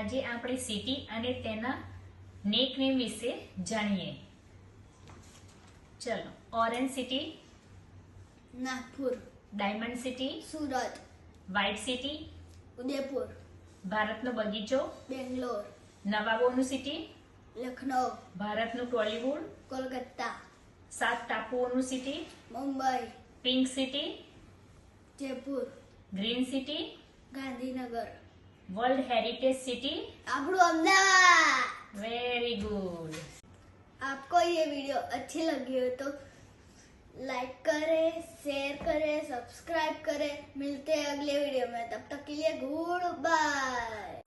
આજે આપણે સિટી અને તેના નિકનેમ વિશે જાણીએ. ચલો. Orange city, Nagpur, diamond city, Surat, white city, Udaipur, ભારતનો બગીચો, बेंगलोर, નવાબોનું સિટી, लखनऊ, ભારતનું ટોલીવુડ, कोलकाता, 7 ટાપુઓનું city, Mumbai, pink city, Jaipur, green city, Gandhinagar, world heritage city. આપણું અમદાવાદ. Very good. आपको ये वीडियो अच्छी लगी हो तो लाइक करें, शेयर करें, सब्सक्राइब करें. मिलते हैं अगले वीडियो में. तब तक के लिए गुड बाय.